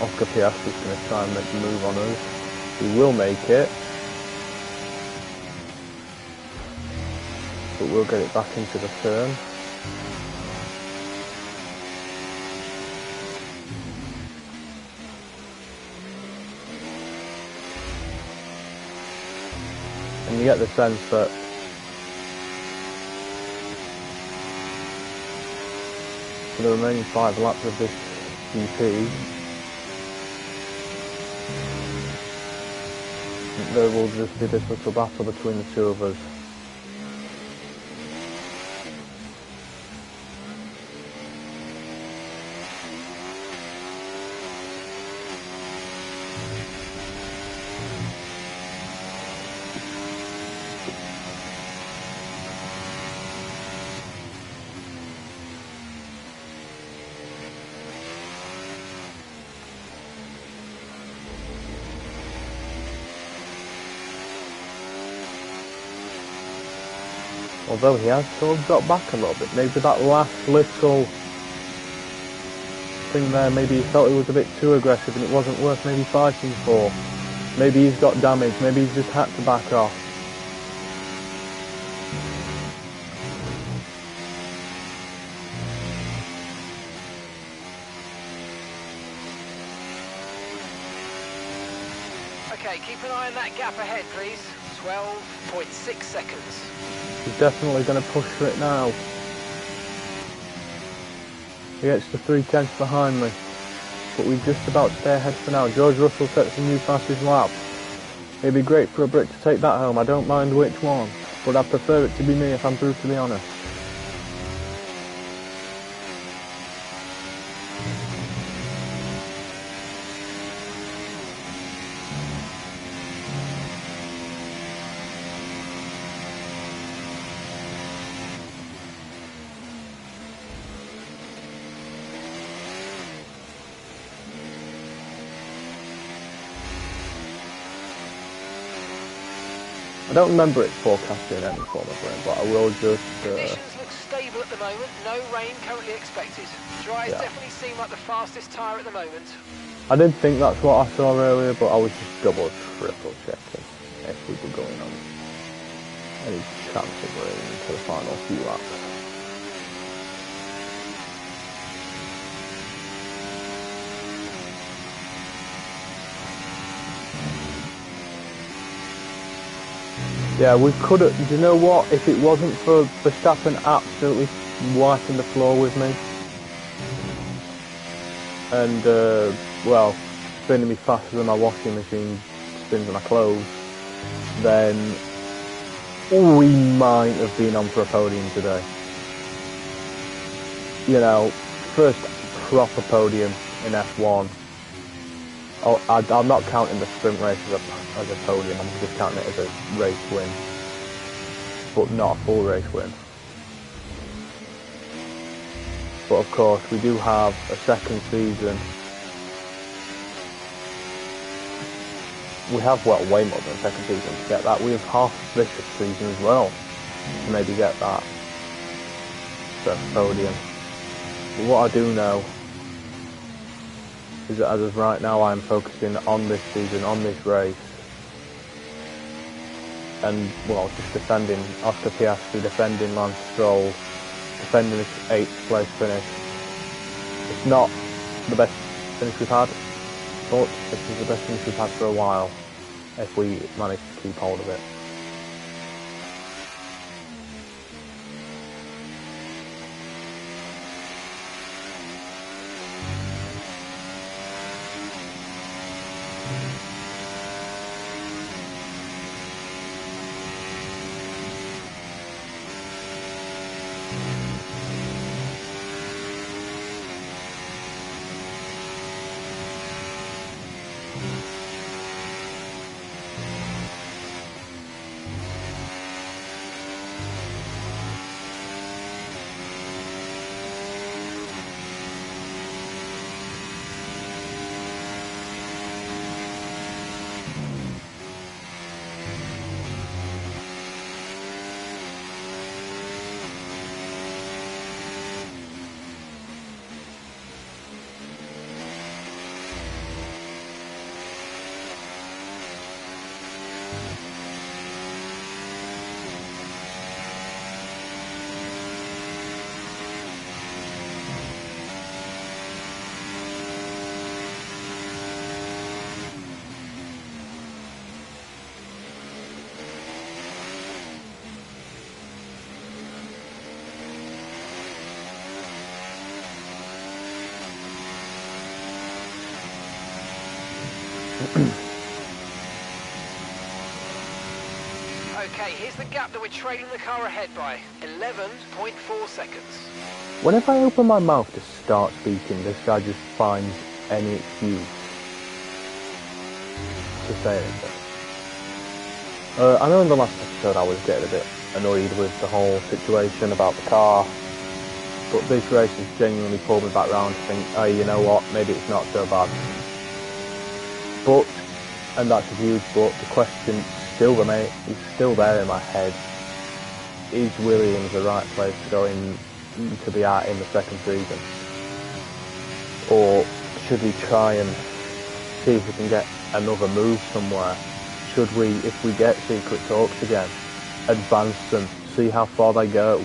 Oscar Piastri's going to try and make the move on us. He will make it, but we'll get it back into the turn. And you get the sense that for the remaining 5 laps of this GP, there will just be this little battle between the two of us. Although he has sort of dropped back a little bit, maybe that last little thing there, maybe he felt he was a bit too aggressive and it wasn't worth maybe fighting for. Maybe he's got damage, maybe he's just had to back off. Okay, keep an eye on that gap ahead, please. 12.6 seconds. He's definitely going to push for it now. He gets to 3/10 behind me, but we've just about stay ahead for now. George Russell sets a new fastest lap. It'd be great for a Brit to take that home. I don't mind which one, but I prefer it to be me if I'm brutally honest. I don't remember it forecasting in any form of rain, but I will just... Conditions look stable at the moment, no rain currently expected. Dry's definitely seem like the fastest tyre at the moment. I did think that's what I saw earlier, but I was just double, triple checking if we were going on any chance of rain for the final few laps. Yeah, we could have, do you know what, if it wasn't for Verstappen absolutely wiping the floor with me, and, well, spinning me faster than my washing machine spins my clothes, then we might have been on for a podium today. You know, first proper podium in F1. Oh, I'm not counting the sprint race as a podium, I'm just counting it as a race win, but not a full race win. But of course, we do have a second season. We have, well, way more than a second season to get that. We have half this season as well to maybe get that first podium. But what I do know is that as of right now, I'm focusing on this season, on this race, and, well, just defending Oscar Piastri, defending Lance Stroll, defending this 8th place finish. It's not the best finish we've had, but this is the best finish we've had for a while, if we manage to keep hold of it. Okay, here's the gap that we're trailing the car ahead by. 11.4 seconds. Whenever I open my mouth to start speaking, this guy just finds any excuse to say anything. I know in the last episode I was getting a bit annoyed with the whole situation about the car, but this race has genuinely pulled me back round to think, hey, you know what, maybe it's not so bad. But, and that's a huge but, the question still remains, is still there in my head. Is Williams the right place to go in, to be at in the second season? Or should we try and see if we can get another move somewhere? Should we, if we get secret talks again, advance them, see how far they go?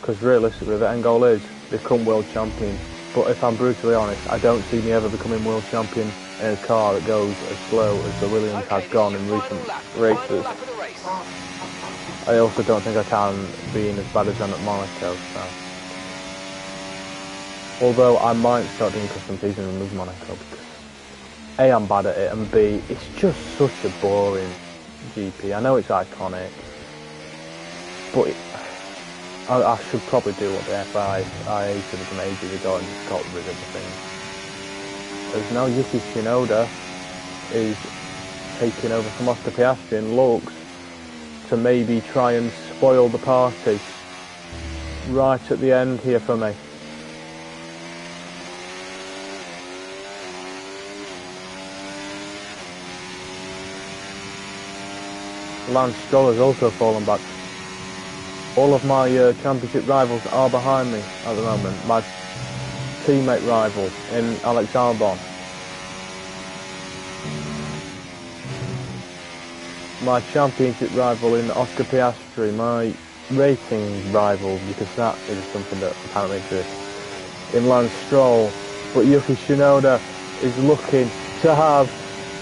Because realistically the end goal is become world champion. But if I'm brutally honest, I don't see me ever becoming world champion in a car that goes as slow as the Williams has gone in recent races. I also don't think I can being as bad as I'm at Monaco. So. Although I might start doing custom season and lose Monaco because A, I'm bad at it, and B, it's just such a boring GP. I know it's iconic, but I should probably do what the FI I should have done ages ago and just got rid of the thing. As now Yuki Tsunoda is taking over from Oscar Piastri and looks to maybe try and spoil the party right at the end here for me. Lance Stroll has also fallen back. All of my championship rivals are behind me at the moment. My teammate rival in Alex Albon. My championship rival in Oscar Piastri. My racing rival, because that is something that apparently exists, in Lance Stroll. But Yuki Tsunoda is looking to have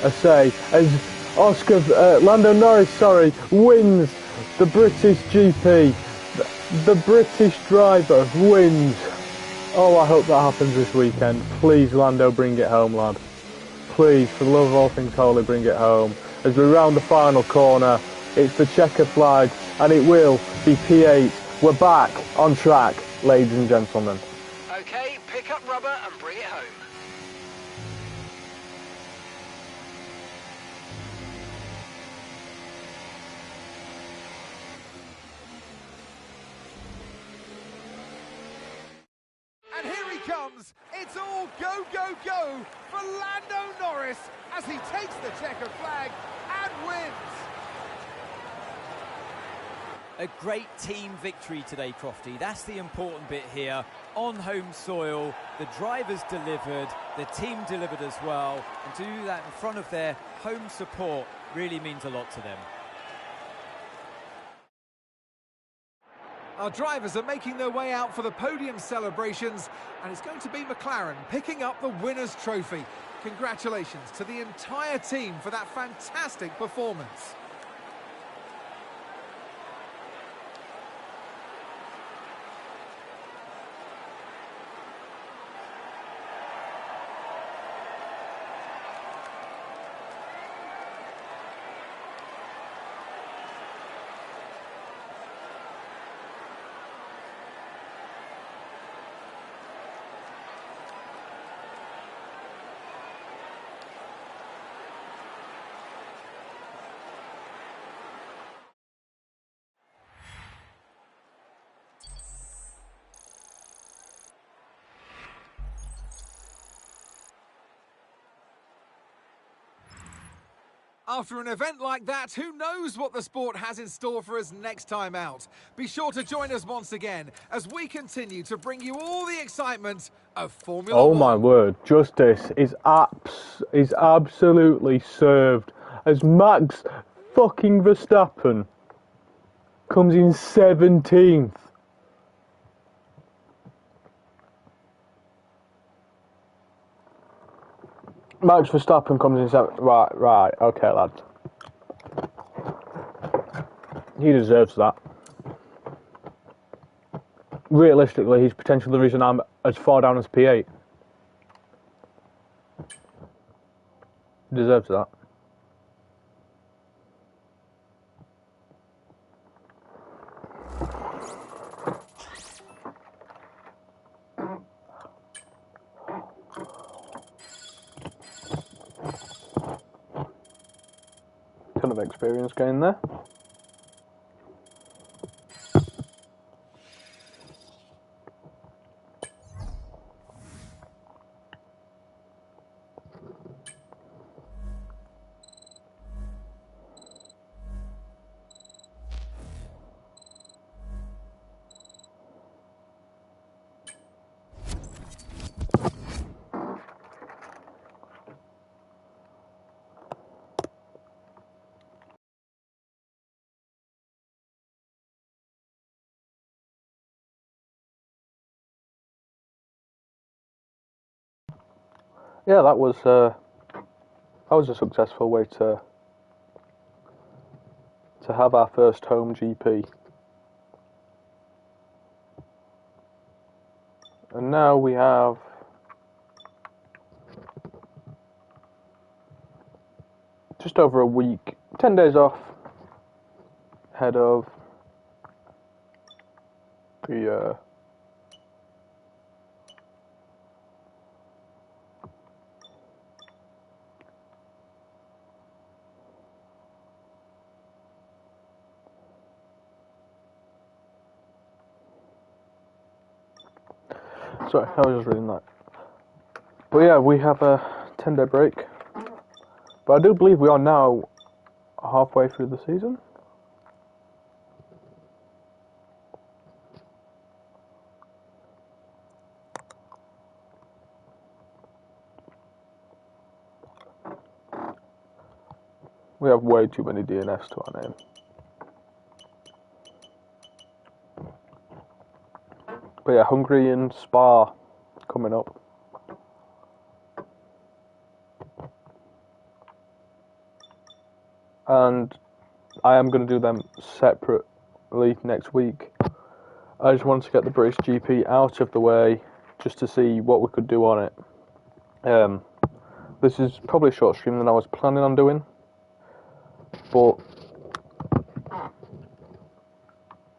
a say as Lando Norris, wins the British GP. The British driver wins. Oh, I hope that happens this weekend. Please, Lando, bring it home, lad. Please, for the love of all things holy, bring it home. As we round the final corner, it's the checker flag, and it will be P8. We're back on track, ladies and gentlemen. Okay, pick up rubber and bring it home. And here he comes. It's all go, go, go for Lando Norris as he takes the checker flag and wins. A great team victory today, Crofty. That's the important bit here. On home soil, the drivers delivered, the team delivered as well. And to do that in front of their home support really means a lot to them. Our drivers are making their way out for the podium celebrations, and it's going to be McLaren picking up the winner's trophy. Congratulations to the entire team for that fantastic performance. After an event like that, who knows what the sport has in store for us next time out? Be sure to join us once again as we continue to bring you all the excitement of Formula One. Oh my word, justice is absolutely served as Max fucking Verstappen comes in 17th. Max Verstappen comes in 7th. Right, okay, lads. He deserves that. Realistically, he's potentially the reason I'm as far down as P8. Deserves that. Ton of experience gained there. Yeah, that was a successful way to have our first home GP. And now we have just over a week, 10 days off, ahead of the sorry, I was just reading that. But yeah, we have a 10-day break. But I do believe we are now halfway through the season. We have way too many DNFs to our name. But yeah, Hungary and Spa coming up. And I am going to do them separately next week. I just wanted to get the British GP out of the way just to see what we could do on it. This is probably a short stream than I was planning on doing, but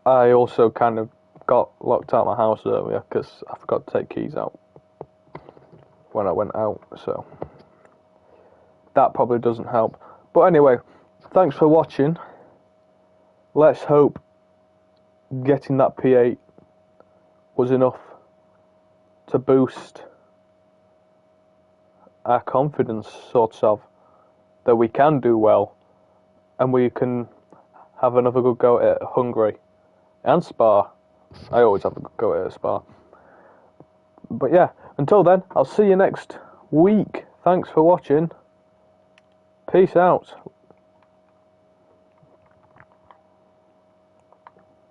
I also kind of got locked out of my house earlier because I forgot to take keys out when I went out, so that probably doesn't help. But anyway, thanks for watching. Let's hope getting that P8 was enough to boost our confidence, sort of, that we can do well and we can have another good go at Hungary and Spa. I always have a good go at Spa. But yeah, until then, I'll see you next week. Thanks for watching. Peace out.